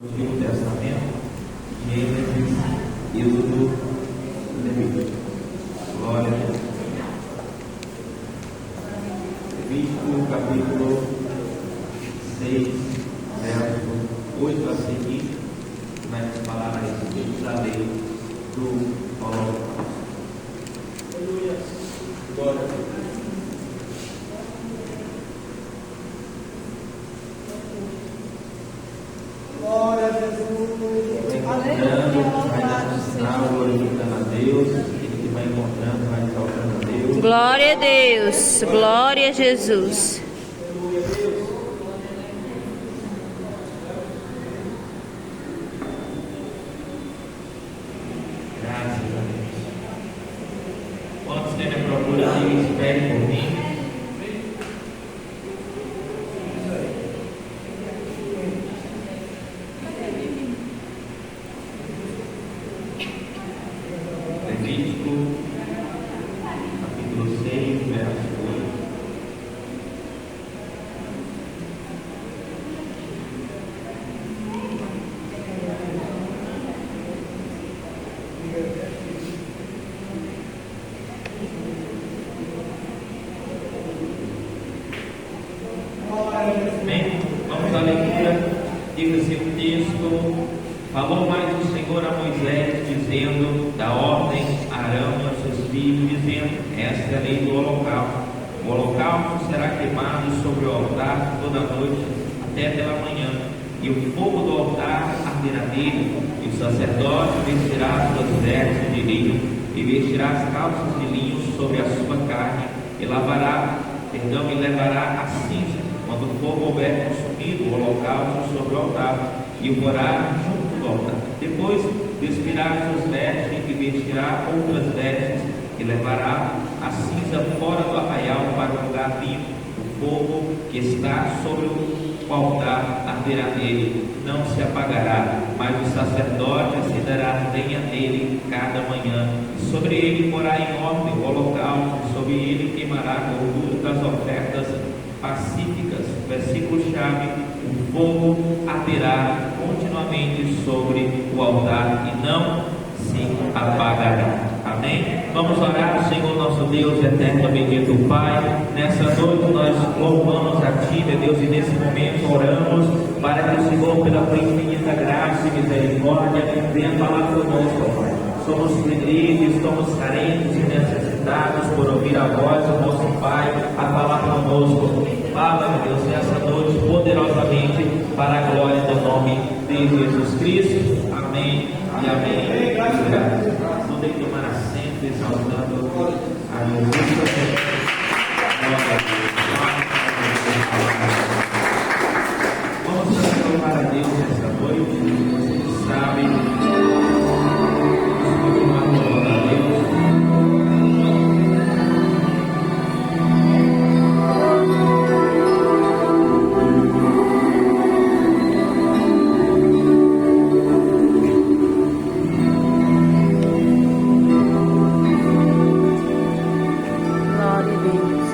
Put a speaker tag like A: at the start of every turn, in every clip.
A: Antigo Testamento, Gênesis, Êxodo, Levítico. Glória a Deus. Levítico, capítulo 6, verso 8 a seguir, começa a falar a respeito da lei do holocausto. Aleluia. Glória a Deus.
B: Glória a Jesus.
A: Glorificando a Deus, ele que vai encontrando, vai exaltando a Deus.
C: Glória a Deus, glória a Jesus.
A: Aleluia, Deus. Graças a Deus. Quantos têm a procura de espere por mim? Levítico, capítulo 6, verso 8. Bem, vamos à leitura. Diga-se o texto. Falou mais o Senhor a Moisés, dizendo, da ordem a Arão e aos seus filhos, dizendo, esta é a lei do holocausto. O holocausto será queimado sobre o altar toda noite, até pela manhã, e o fogo do altar arderá nele, e o sacerdote vestirá suas vestes de linho, e vestirá as calças de linho sobre a sua carne, e levará a cinza, quando o fogo houver consumido o holocausto sobre o altar, e o porá junto do altar. Depois despirá suas vestes e vestirá outras vestes, e levará a cinza fora do arraial para o lugar limpo. O fogo que está sobre o altar arderá nele, não se apagará, mas o sacerdote acenderá lenha nele cada manhã, e sobre ele porá em ordem o holocausto, e sobre ele queimará a gordura das ofertas pacíficas. Versículo-chave: o fogo arderá continuamente sobre o altar e não se apagará. Amém? Vamos orar. Senhor nosso Deus eterno, bendito Pai, nessa noite nós louvamos a Ti, meu Deus, e nesse momento oramos para que o Senhor, pela tua infinita graça e misericórdia, venha falar conosco, Pai. Somos felizes, somos carentes e necessitados por ouvir a voz do nosso Pai a falar conosco. Fala, meu Deus, nessa noite poderosamente para a glória do nome de Jesus Cristo. Amém e amém. Obrigado. Podem tomar assento, exaltando a Jesus. Vamos louvar a Deus nessa noite. Você sabe.
C: Glória a Deus.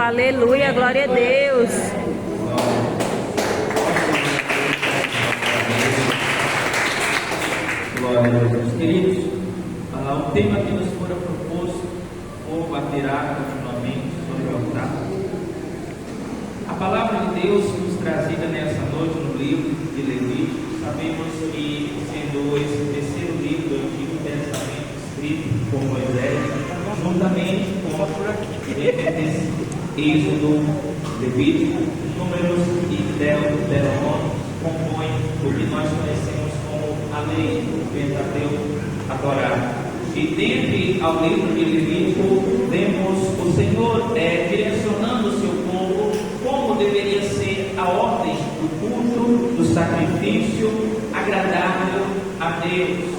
C: aleluia, glória a Deus.
A: Glória a Deus. Queridos, o tema que nos fora proposto, o povo baterá continuamente sobre o altar. A palavra de Deus nos trazida nessa noite no livro de Levítico, sabemos que sendo esse terceiro livro do Antigo Testamento escrito por Moisés, juntamente com Êxodo, Levítico, Números e Deuteronômio, compõem o que nós conhecemos como a lei, o Pentateuco, a Torá. E dentre ao livro de Levítico, vemos o Senhor direcionando o seu povo como deveria ser a ordem do culto, do sacrifício agradável a Deus.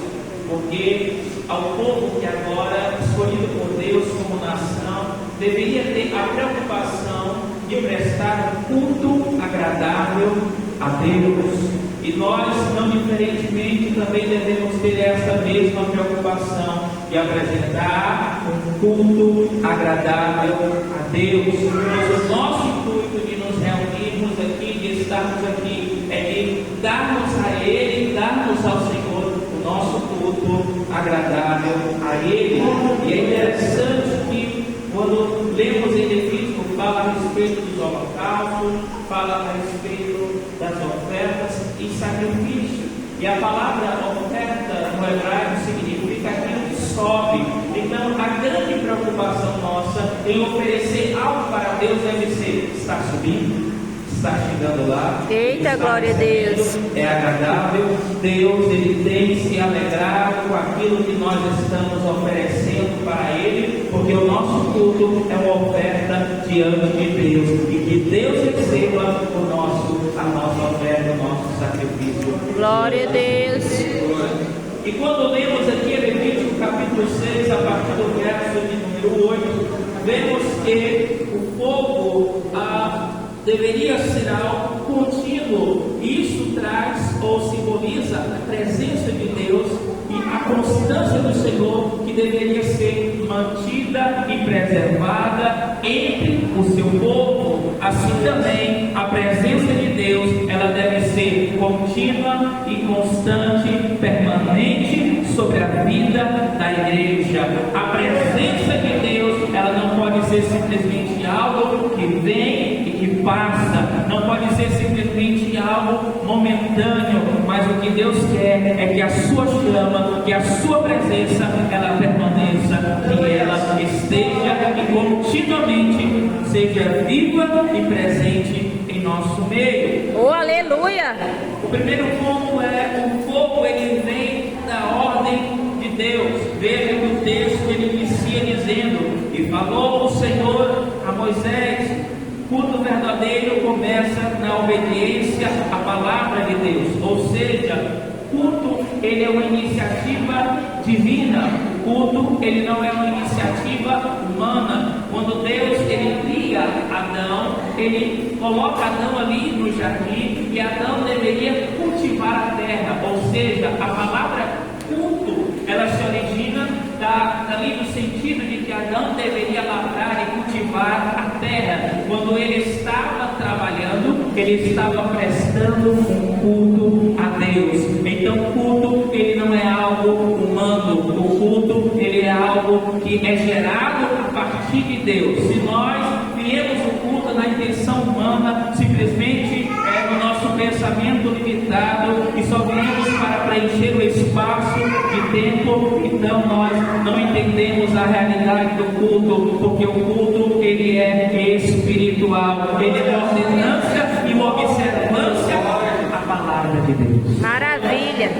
A: Porque ao povo que agora, escolhido por Deus como nação, deveria ter a preocupação de prestar um culto agradável a Deus. E nós, não diferentemente, também devemos ter essa mesma preocupação de apresentar um culto agradável a Deus. Pois o nosso intuito de nos reunirmos aqui, de estarmos aqui, é de darmos a Ele, darmos ao Senhor o nosso culto agradável a Ele. E é interessante que quando lemos em Levítico, fala a respeito dos holocaustos, fala a respeito das ofertas e sacrifício. E a palavra oferta no hebraico significa aquilo que sobe. Então a grande preocupação nossa em oferecer algo para Deus deve ser: está subindo? Está chegando lá?
C: Eita, glória a Deus.
A: É agradável. Deus, Ele tem se alegrado com aquilo que nós estamos oferecendo para Ele, porque o nosso culto é uma oferta diante de Deus, e que Deus receba a nossa oferta, o nosso sacrifício.
C: Glória a Deus.
A: E quando lemos aqui Levítico capítulo 6, a partir do verso de número 8, vemos que o fogo deveria ser algo contínuo. Isso traz ou simboliza a presença de Deus e a constância do Senhor, que deveria ser mantida e preservada entre o seu povo. Assim também a presença de Deus, ela deve ser contínua e constante, permanente sobre a vida da igreja. A presença de Deus, ela não pode ser simplesmente algo que vem e que passa, não pode ser simplesmente algo momentâneo, mas o que Deus quer é que a sua chama, que a sua presença, ela permaneça, que ela esteja e continuamente seja viva e presente em nosso meio.
C: Oh, aleluia!
A: O primeiro ponto é: o fogo, ele vem da ordem de Deus. Veja que o texto ele inicia dizendo: e falou o Senhor a Moisés. Culto verdadeiro começa na obediência à palavra de Deus, ou seja, culto ele é uma iniciativa divina. Culto ele não é uma iniciativa humana. Quando Deus ele cria Adão, ele coloca Adão ali no jardim, e Adão deveria cultivar a terra, ou seja, a palavra culto ela se origina dali no sentido de que Adão deveria lavrar e cultivar a terra. Quando ele estava trabalhando, ele estava prestando um culto a Deus. Então culto ele não é algo humano, o culto ele é algo que é gerado a partir de Deus. Se nós viemos o culto na intenção humana, simplesmente no nosso pensamento limitado, e só viemos para preencher o espaço de tempo, então nós não entendemos a realidade do culto, porque o culto ele é espiritual, ele é uma ordenança e uma observância à palavra de Deus.
C: Maravilha!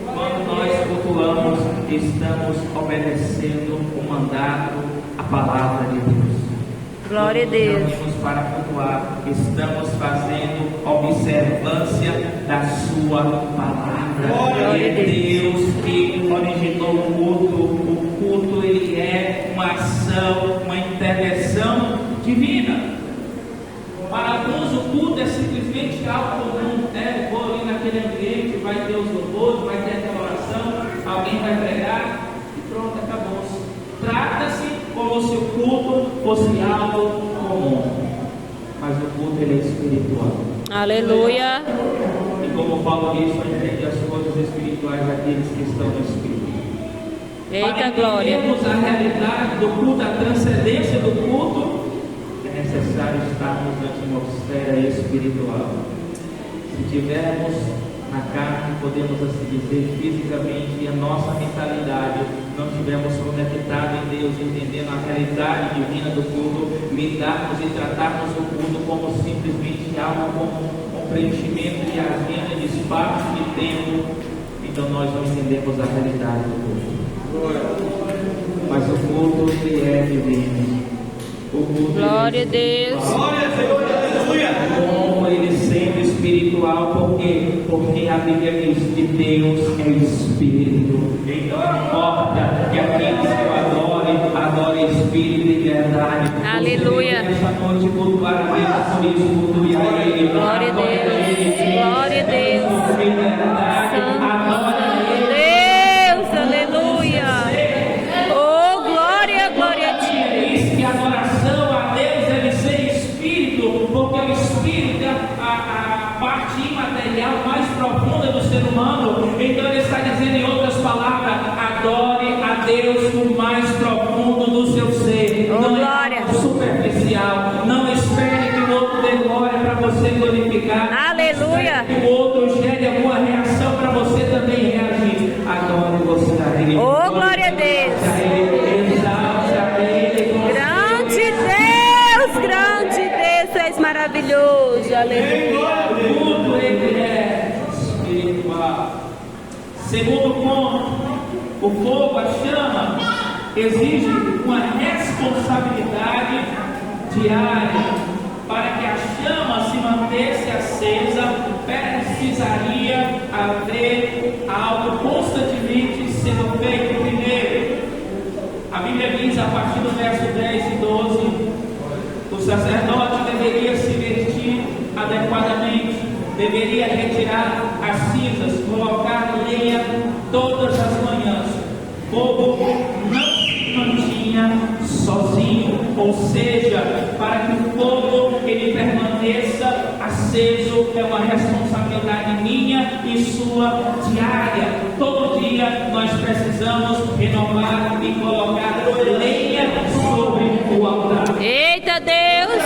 A: Quando nós cultuamos, estamos obedecendo o mandato, a palavra de Deus.
C: Glória a Deus.
A: Para cultuar, estamos fazendo observância da sua palavra. É Deus que originou o culto. O culto ele é uma ação, uma intervenção divina. Para alguns o culto é simplesmente algo comum. Vou ali naquele ambiente, vai ter os louvores, vai ter aquela oração, alguém vai pregar e pronto, acabou-se. Trata-se como se o culto fosse algo comum, mas o culto ele é espiritual.
C: Aleluia.
A: E como Paulo disse, só entende as coisas espirituais daqueles que estão no Espírito.
C: Eita glória.
A: Para entendermos a realidade do culto, a transcendência do culto, é necessário estarmos na atmosfera espiritual. Se tivermos na carne, podemos assim dizer fisicamente, e a nossa mentalidade não estivermos conectados em Deus, entendendo a realidade divina do culto, lidarmos e tratarmos o culto como simplesmente algo, como um preenchimento de agenda, de espaço, de tempo, então nós não entendemos a realidade do culto. Mas o culto ele é divino. O culto
C: Glória a Deus.
A: Glória a Deus. Aleluia. Como ele sendo espiritual, por quê? Porque a Bíblia diz que Deus é Espírito. Então não importa que aqueles que o adorem Espírito e verdade.
C: Aleluia.
A: Essa noite cultuar a Deus, por isso cultuar a Ele.
C: Glória a Deus. Glória a Deus. Santo Deus. Aleluia. Oh, glória, glória a Ti.
A: Diz que a adoração a Deus deve ser Espírito, porque o Espírito é a parte imaterial mais profunda do ser humano. Então ele está dizendo em outras palavras: adore a Deus no mais profundo do seu ser.
C: Oh,
A: não
C: glória.
A: É superficial. Não espere que o outro dê glória para você glorificar.
C: Aleluia.
A: Que o outro gere alguma reação para você também reagir. Adore você a Ele.
C: Oh, glória a Deus.
A: Exalte a Ele.
C: Grande Deus, Tu és maravilhoso. Aleluia.
A: Tudo ele é espiritual. Segundo ponto, o fogo, a chama, exige uma responsabilidade diária. Para que a chama se mantesse acesa, precisaria haver algo constantemente sendo feito. Primeiro, a Bíblia diz a partir do verso 10 e 12, o sacerdote deveria se vestir adequadamente, deveria retirar as cinzas, colocar lenha todas as manhãs. Fogo não se mantinha sozinho, ou seja, para que o fogo ele permaneça aceso é uma responsabilidade minha e sua diária. Todo dia nós precisamos renovar e colocar lenha sobre o altar.
C: Eita Deus.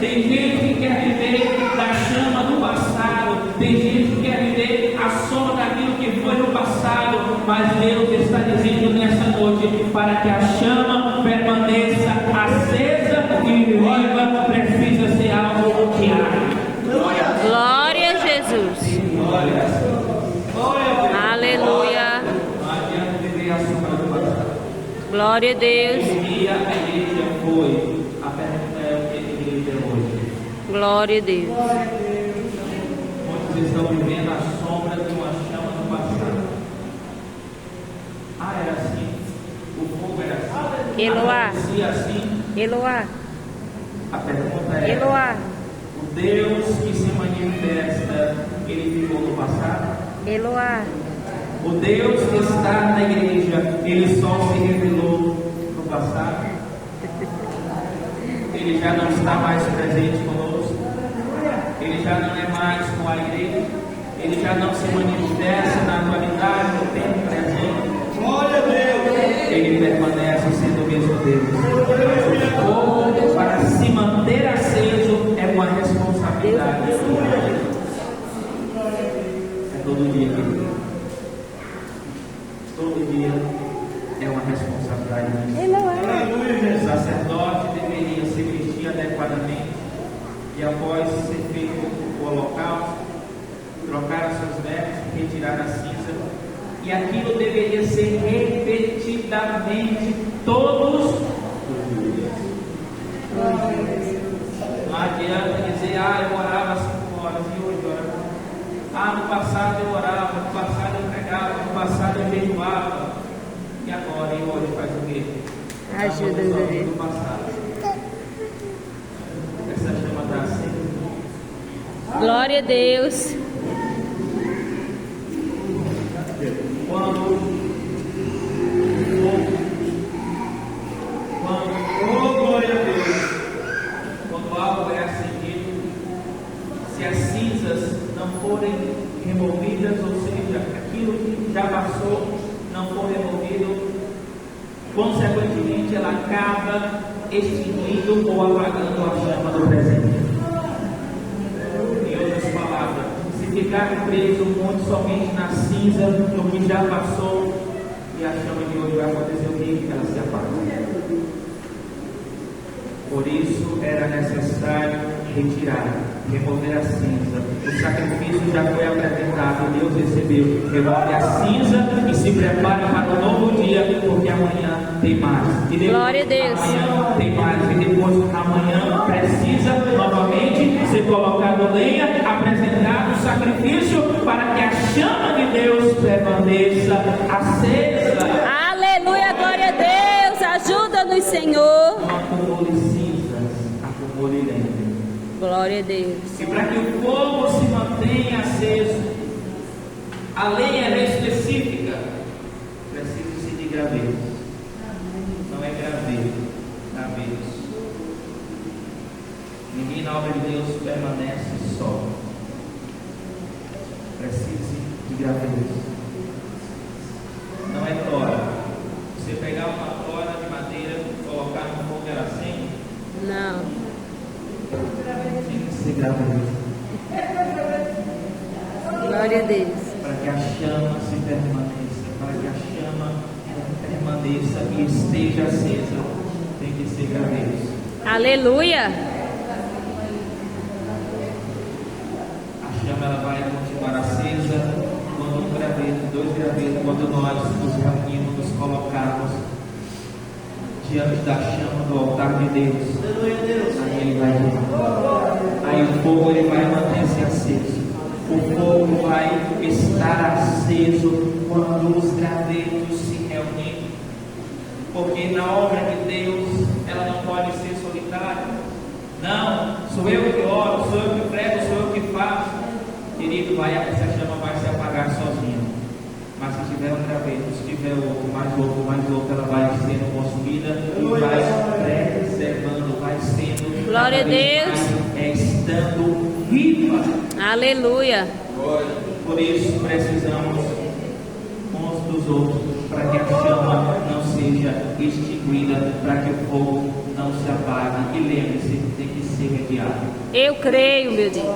A: Tem gente que quer viver da chama do passado, tem gente que quer viver a sombra daquilo que foi no passado, mas Deus está dizendo nessa noite, para que a chama permaneça acesa e viva, precisa ser algo diário.
C: Glória a Jesus. Aleluia.
A: Não adianta viver a sombra do passado.
C: Glória a Deus.
A: Um dia a igreja foi, a pergunta é o que a igreja é hoje.
C: Glória a Deus.
A: Muitos estão vivendo a sombra de uma chama do passado. Ah, era assim. O fogo era assim.
C: Eloá.
A: Acontecia assim.
C: Eloá.
A: A pergunta é:
C: Eloá.
A: o Deus que se manifesta, ele ficou no passado?
C: Eloá.
A: O Deus que está na igreja, ele só se revelou no passado? Ele já não está mais presente conosco? Ele já não é mais com a igreja? Ele já não se manifesta na atualidade, no tempo presente? Glória a Deus! Ele permanece sendo o mesmo Deus. O fogo, para se manter aceso, é uma responsabilidade. É todo dia, querido. Todo dia é uma responsabilidade. O sacerdote deveria se vestir adequadamente e, após ser feito o holocausto, trocar as suas vestes, retirar a cinza, e aquilo deveria ser repetidamente todos os dias. Não adianta dizer: ah, eu orava 5 horas e hoje eu orava. Ah, no passado eu orava, no passado eu pregava, no passado eu jejuava. E agora, e hoje faz o quê?
C: Ajuda, meu Deus.
A: Do passado. Essa chama está acesa.
C: Glória a Deus.
A: Quando forem removidas, ou seja, aquilo que já passou não for removido, consequentemente ela acaba extinguindo ou apagando a chama do presente. Em outras palavras, se ficar preso muito somente na cinza, no que já passou, e a chama de hoje vai acontecer o que? Ela se apaga. Por isso era necessário retirar, remover a cinza. O sacrifício já foi apresentado, Deus recebeu. Remove a cinza e se prepare para um novo dia, porque amanhã tem mais. E depois,
C: Glória a Deus.
A: Amanhã tem mais. E depois, amanhã precisa novamente ser colocado lenha, apresentado o sacrifício para que a chama de Deus permaneça acesa.
C: Aleluia, glória a Deus. Ajuda-nos, Senhor.
A: Não acumule cinzas, acumule lenha.
C: Glória a Deus.
A: E para que o fogo se mantenha aceso, a lenha é específica, precisa-se de gravetos. Não é gravetos. Ninguém na obra de Deus permanece só. Precisa de gravetos. Não é tora. Você pegar uma tora de madeira, colocar no fogo e ela acende?
C: Não.
A: Tem que ser graveto.
C: Glória a Deus.
A: Para que a chama se permaneça, para que a chama permaneça e esteja acesa, tem que ser gravetos.
C: Aleluia.
A: A chama ela vai continuar acesa quando um graveto, 2 gravetos, quando nós nos reunimos, nos colocamos diante da chama do altar de Deus. Aí ele vai queimar. Aí o fogo ele vai manter-se aceso. O fogo vai estar aceso quando os gravetos se reunirem. Porque na obra de Deus ela não pode ser solitária. Não, sou eu que oro, sou eu que prego, sou eu que faço. Querido, essa chama vai se apagar sozinha. Mas se tiver um graveto, se tiver outro, mais louco, ela vai sendo consumida e vai preservando, vai sendo.
C: Glória a Deus.
A: Estando viva.
C: Aleluia.
A: Por isso precisamos uns dos outros, para que a chama não seja extinguida, para que o fogo não se apague. E lembre-se, tem que ser mediado.
C: Eu creio, meu Deus.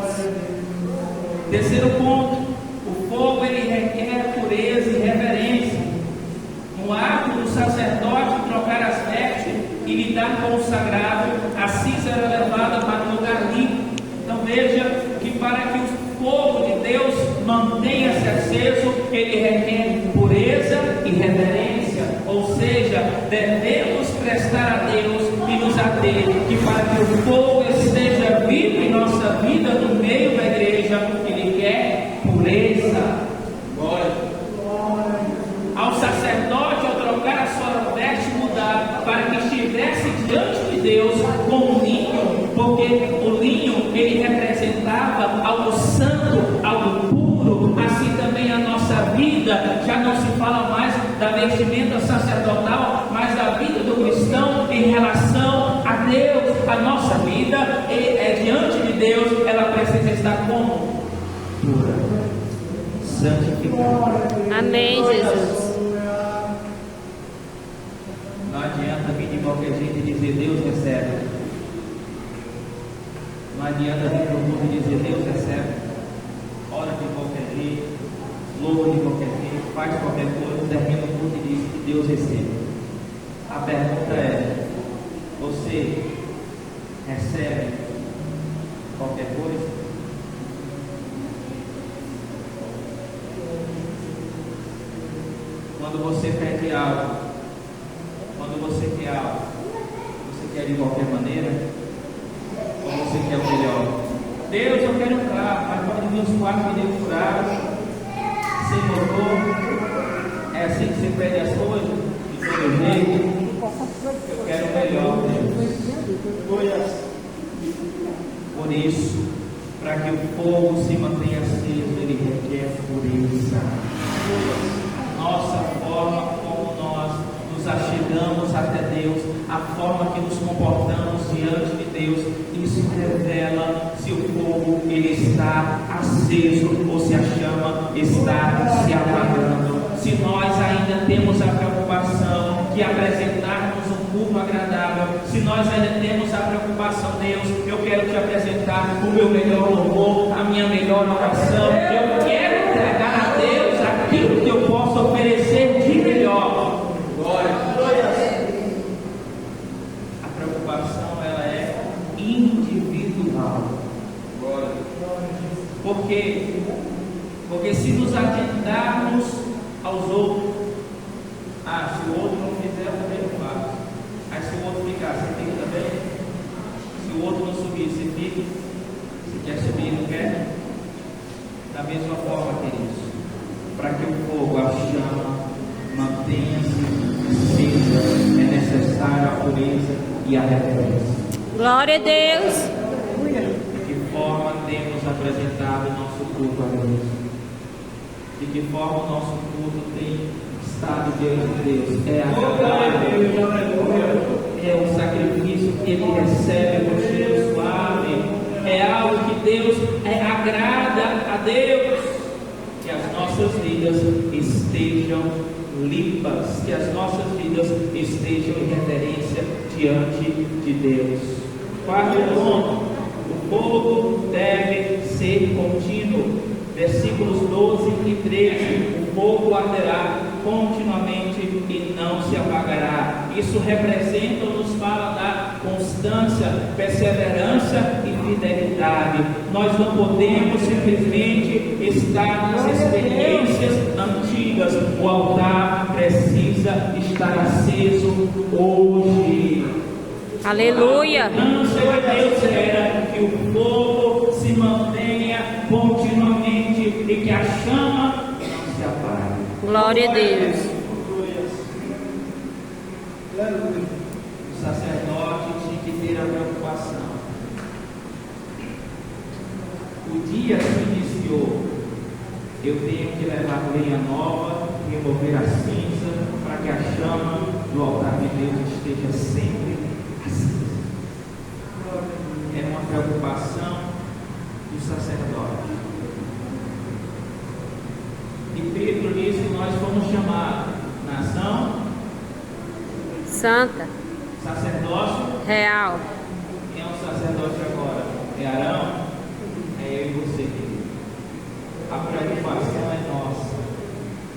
A: Terceiro ponto, o fogo ele requer pureza e reverência. No ato do sacerdote trocar as vestes e lidar com o sagrado, a cinza era levada para um lugar limpo. Então veja que para que o fogo de Deus mantenha-se aceso, ele requer pureza e reverência. Ou seja, devemos prestar a Deus e nos ater que para que o fogo esteja vivo em nossa vida no meio da igreja, ele quer pureza. Ao sacerdote, ao trocar a sua veste, mudar para que estivesse diante de Deus com o linho, porque o linho ele representava algo santo, algo puro. Assim também a nossa vida, já não se fala mais da vestimenta sacerdotal, mas da vida do cristão em relação a Deus. A nossa vida é diante de Deus, ela precisa estar como? Pura, santificada.
C: Amém, Jesus.
A: Não adianta vir de qualquer jeito e dizer Deus recebe. Não adianta vir para o mundo e dizer Deus recebe. Ora de qualquer jeito, louva de qualquer jeito, faz qualquer coisa, termina o mundo e diz que Deus recebe. A pergunta é: você recebe qualquer coisa? Quando você pede algo, quando você quer algo, você quer de qualquer maneira? Ou você quer o melhor? Deus, eu quero um carro, mas quando Deus quase me deu furado, sem motor, é assim que você pede as coisas? De todo jeito? Eu quero o melhor, Deus. Por isso, para que o fogo se mantenha aceso, ele requer pureza. Nossa forma como nós nos achegamos até Deus, a forma que nos comportamos diante de Deus, isso revela se o fogo ele está aceso ou se a chama está se apagando. Se nós ainda temos a preocupação de apresentarmos um culto agradável, se nós ainda temos a preocupação, Deus, eu quero te apresentar o meu melhor louvor, a minha melhor oração, eu quero entregar a Deus aquilo que eu posso oferecer de melhor. Glória. A preocupação ela é individual. Glória. Porque se nos atentarmos aos outros, se o outro não fizer, eu também não faço. Aí se o outro ficar, você fica também? Se o outro não subir, você fica? Se quer subir, não quer? Da mesma forma, queridos, para que o fogo, a chama, mantenha-se acesa, é necessária a pureza e a reverência.
C: Glória a Deus.
A: De que forma temos apresentado o nosso culto a Deus? De que forma o nosso culto tem estado diante de Deus? É agradável, é um sacrifício que Ele recebe com cheiro suave, é algo que Deus agrada a Deus. Que as nossas vidas estejam limpas, que as nossas vidas estejam em reverência diante de Deus. Quarto ponto, o fogo deve ser contínuo. Versículos 12 e 13, o fogo arderá continuamente e não se apagará. Isso representa ou nos fala da constância, perseverança e fidelidade. Nós não podemos simplesmente estar nas experiências antigas. O altar precisa estar aceso hoje.
C: Aleluia.
A: A ansiedade de Deus era que o fogo se mantenha continuamente e que a chama não se apague.
C: Glória a Deus.
A: O sacerdote tinha que ter a preocupação. O dia se iniciou. Eu tenho que levar lenha nova, remover a cinza, para que a chama do altar de Deus esteja sempre acesa. É uma preocupação do sacerdote. E Pedro disse que nós fomos chamados nação
C: Santa.
A: sacerdócio
C: Real.
A: Quem é o sacerdote agora? É Arão? É eu e você. A preocupação é nossa.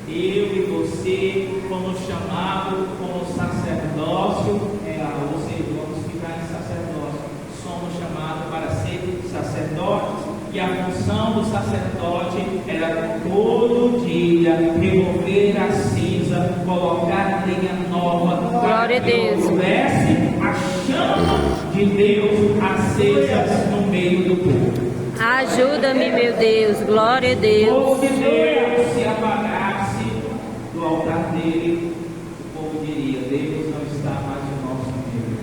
A: Eu e você fomos chamados como sacerdócio real, ou seja, vamos ficar em sacerdócio. Somos chamados para ser sacerdotes. E a função do sacerdote era todo dia remover a cinza, colocar lenha nova, para que houvesse a chama de Deus acesa no meio do povo.
C: Ajuda-me, meu Deus. Glória a Deus.
A: Se Deus se apagasse do altar dele, o povo diria: Deus não está mais no nosso meio.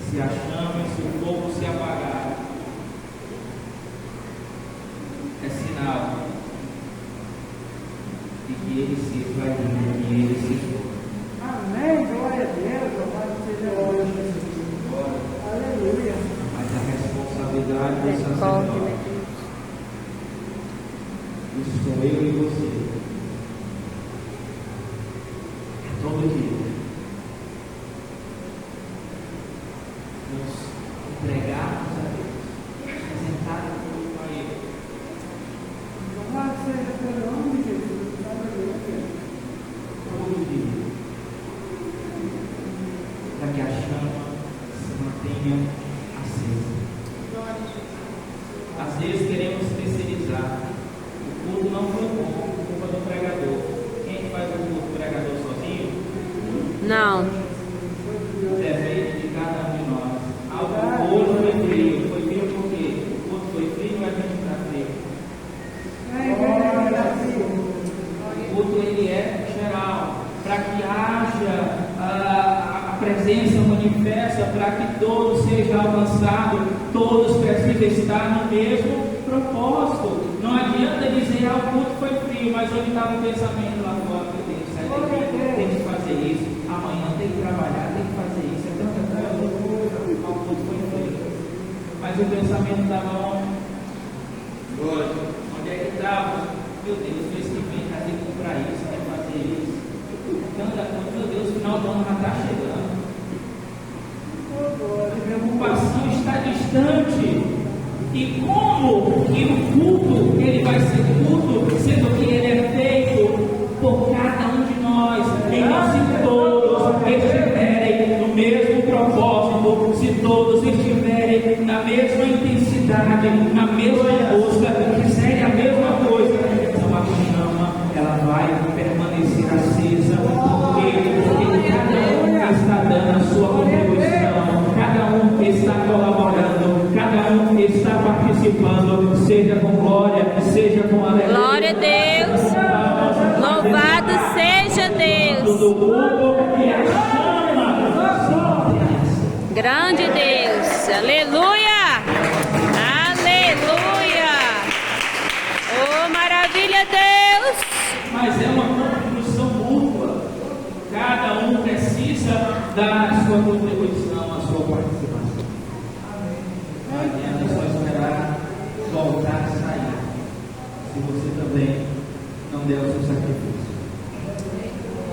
A: Se a chama, se o fogo se apagar, é sinal de que ele se vai vir, que ele se for.
B: Amém, glória a Deus, louvado seja o nome de Jesus. Aleluia.
A: Mas a responsabilidade do sacerdote, isso sou eu e você. É todo dia. Nos entregarmos a Deus, apresentar tudo a Ele.
B: Louvado seja pelo nome de Jesus. Aleluia.
A: Todo dia. Para que a chama se mantenha acesa. Às vezes queremos terceirizar. O culto não foi bom, culpa do pregador. Quem faz o culto? O pregador sozinho?
C: Não.
A: Depende de cada um de nós. Algo hoje foi frio. Foi frio por quê? O culto foi frio, mas a gente está frio. O culto ele é geral, para que haja a presença manifesta, para que todos sejam alcançados, todos precisam estar no mesmo propósito. Não adianta dizer, o culto foi frio, mas hoje estava um pensamento lá fora, meu Deus, sai daqui, tem que fazer isso, amanhã tem que trabalhar, tem que Mas o pensamento estava onde é que estava? Meu Deus, mês que vem já tem que comprar isso, quer fazer isso. Meu Deus, o final do ano já está chegando. A preocupação está distante. E como que o culto ele vai ser culto, sendo que ele é feito por cada um de nós, e se todos estiverem no mesmo propósito, se todos estiverem na mesma intensidade, na mesma busca, quiserem a mesma coisa, então a chama ela vai permanecer acesa, porque cada um está dando a sua contribuição, cada um está colaborando, cada um está participando, seja com glória, seja com alegria.
C: Glória a Deus. Louvado seja Deus. Grande Deus. Aleluia. Aleluia. Oh, maravilha, Deus.
A: Mas é uma contribuição mútua. Cada um precisa dar a sua contribuição, a sua participação. Não adianta só esperar voltar a sair, se você também não der o seu sacrifício.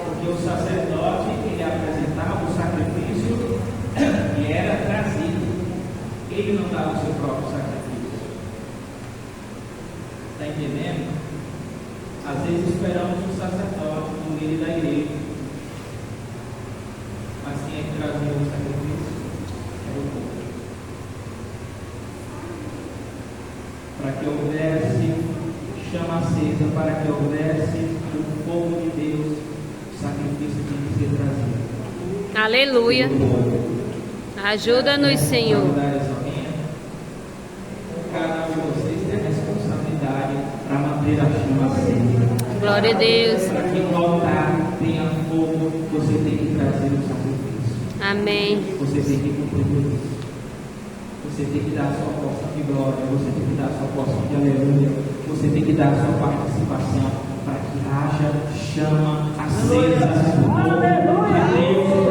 A: Porque o sacerdote, ele apresentava o sacrifício e era trazido. Ele não dava o seu próprio sacrifício. Está entendendo? Às vezes esperamos um sacerdote no meio da igreja. Mas quem é que trazia o sacrifício? Era o povo. Para que houvesse chama acesa, para que houvesse o fogo de Deus, o sacrifício tem que ser trazido.
C: Aleluia. Ajuda-nos, Senhor.
A: Cada um de vocês tem a responsabilidade para manter a chama acesa.
C: Glória a Deus.
A: Para que o altar tenha fogo, você tem que trazer o sacrifício.
C: Amém.
A: Você tem que contribuir. Você tem que dar a sua porção de glória, você tem que dar a sua porção de aleluia, você tem que dar a sua participação para que haja chama acesa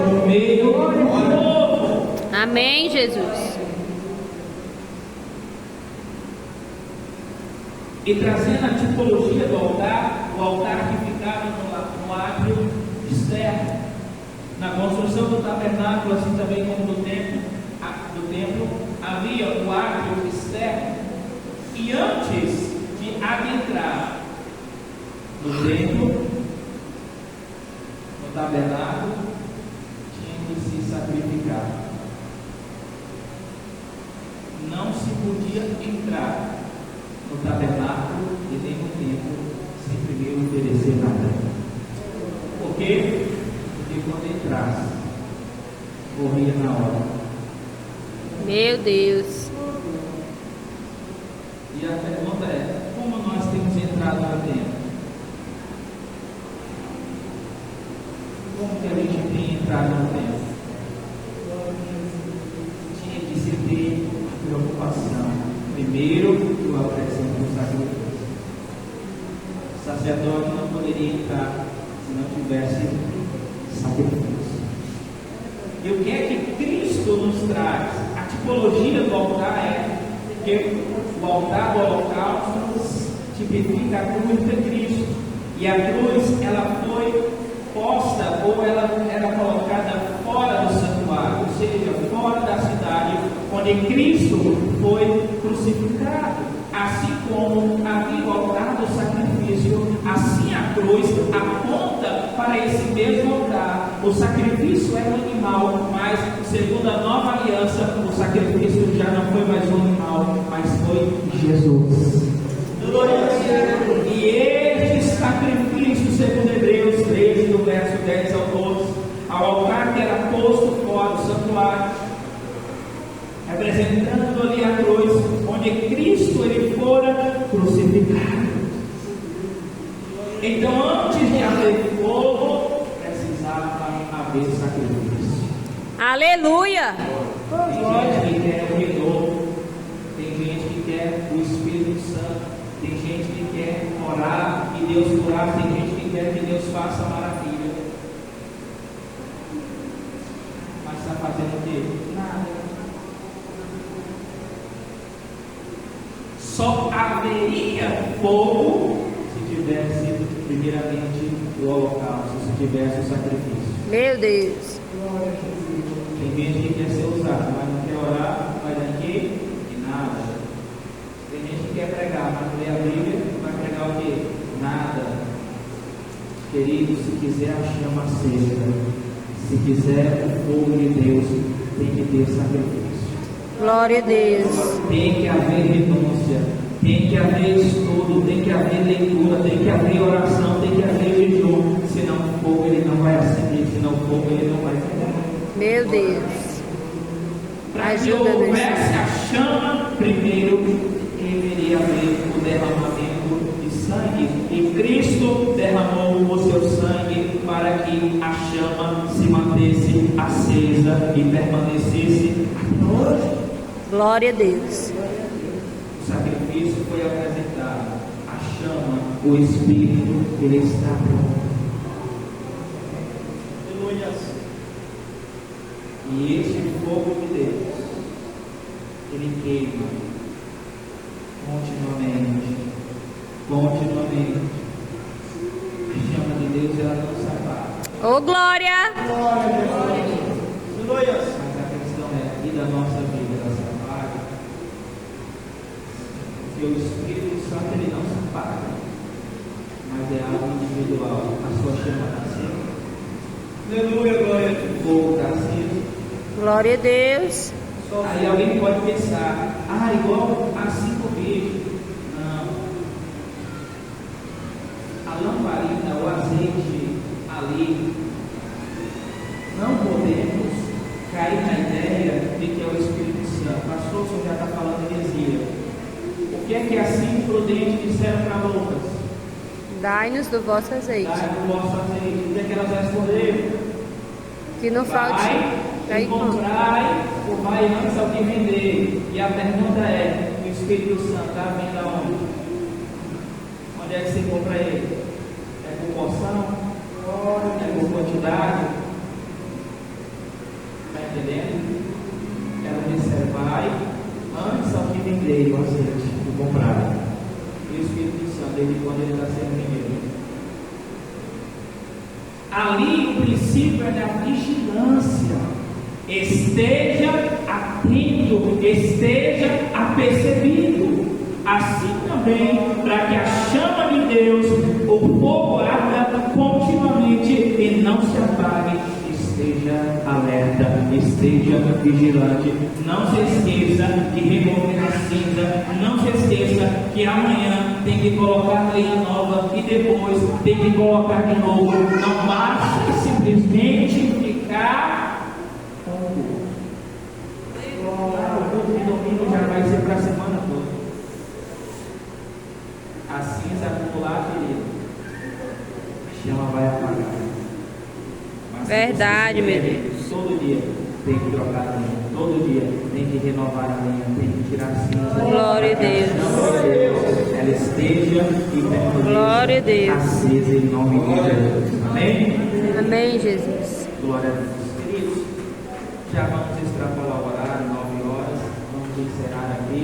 A: no meio do povo.
C: Amém, Jesus.
A: E trazendo a tipologia do altar, o altar que ficava no átrio externo, na construção do tabernáculo, assim também como do templo, havia o átrio externo, e antes de adentrar no templo, no tabernáculo, tinha que se sacrificar. Não se podia entrar no tabernáculo e nem no templo sem primeiro oferecer nada. Por quê? Porque quando entrasse, morria na hora.
C: Meu Deus.
A: E a pergunta é: como nós temos entrado no templo? Como que a gente tem entrado no templo? Tinha que se ter preocupação. Primeiro, eu apresento o sacrifício. O sacerdote não poderia entrar se não tivesse sacrifício. E o que é que Cristo nos traz? A tipologia do altar é que o altar do holocausto tipifica a cruz de Cristo. E a cruz, ela foi posta ou ela era colocada fora do santuário, ou seja, fora da cidade, onde Cristo foi crucificado. Assim como havia o altar do sacrifício, assim a cruz aponta para esse mesmo altar. O sacrifício era um animal, mas segundo a nova aliança, o sacrifício já não foi mais um animal, mas foi Jesus. E este sacrifício, segundo Hebreus 13, do verso 10 ao 12, ao altar que era posto fora do santuário, representando ali a cruz, onde Cristo ele fora crucificado. Então, antes de haver fogo, precisava haver sacrifício.
C: Aleluia.
A: Tem gente que quer o renovo, tem gente que quer o Espírito Santo, tem gente que quer orar e Deus curar, tem gente que quer que Deus faça maravilha. Mas está fazendo o quê? Nada. só haveria fogo se tivesse, primeiramente, o holocausto, se tivesse o sacrifício.
C: Meu Deus.
A: Tem gente que quer ser usado, mas não quer orar, não vai daqui e nada. Tem gente que quer pregar, mas não lê a Bíblia, vai pregar o quê? Nada. Querido, se quiser a chama acesa, se quiser o fogo de Deus, tem que ter sacrifício.
C: Glória a Deus.
A: Tem que haver renúncia, tem que haver estudo, tem que haver leitura, tem que haver oração, tem que haver jejum. Se não for, ele não vai acender, se não for, ele não vai pegar.
C: Meu Deus.
A: Para que
C: Ajuda, Deus.
A: houvesse a chama, primeiro deveria haver o derramamento de sangue. E Cristo derramou o seu sangue para que a chama se mantesse acesa e permanecesse até hoje.
C: Glória a Deus.
A: O sacrifício foi apresentado, a chama, o Espírito, ele está pronto. Aleluia. E este fogo de Deus, ele queima continuamente. A chama de Deus, ela não se apaga.
C: Ô, glória.
A: Mas a questão é, e da nossa vida, ela se apaga? Porque o Espírito Santo, ele não se apaga, mas é algo individual. A sua chama está acesa. Aleluia, glória. O fogo está aceso.
C: Glória a Deus.
A: Aí alguém pode pensar, igual a 5 vídeos. Não. A lamparina, o azeite ali, não podemos cair na ideia de que é o Espírito Santo. Pastor, o senhor já está falando heresia. O que é que as 5 prudentes disseram para Lucas?
C: Dai-nos do vosso azeite.
A: Dai-nos do vosso azeite. O que é que elas responderam?
C: Que não falte.
A: Vai, encontrai o vai antes ao que vender. E a pergunta é: o Espírito Santo está vindo aonde? Onde é que você compra ele? É por porção? É por quantidade? Está entendendo? Ela disse: vai antes ao que vender o azeite, o comprar. E o Espírito Santo, ele, quando ele está sendo vendido. Ali o princípio é da vigilância. Esteja atento, esteja apercebido. Assim também, para que a chama de Deus, o fogo arda continuamente e não se apague, esteja alerta, esteja vigilante. Não se esqueça de remover a cinza, não se esqueça que amanhã tem que colocar lenha nova e depois tem que colocar de novo. Não basta simplesmente ficar o culto de domingo já vai ser para a semana toda. A cinza acumular, querido, a chama vai apagar. Mas
C: Verdade, meu Deus.
A: todo dia tem que trocar a lenha, todo dia tem que renovar a lenha, tem que tirar a cinza.
C: Glória a Deus.
A: Ela esteja e permaneça
C: Glória a Deus.
A: acesa em nome de Jesus. Amém?
C: Amém, Jesus.
A: Glória a Deus. Queridos, já vamos extrapolar o horário, 9 horas. Vamos encerrar aqui.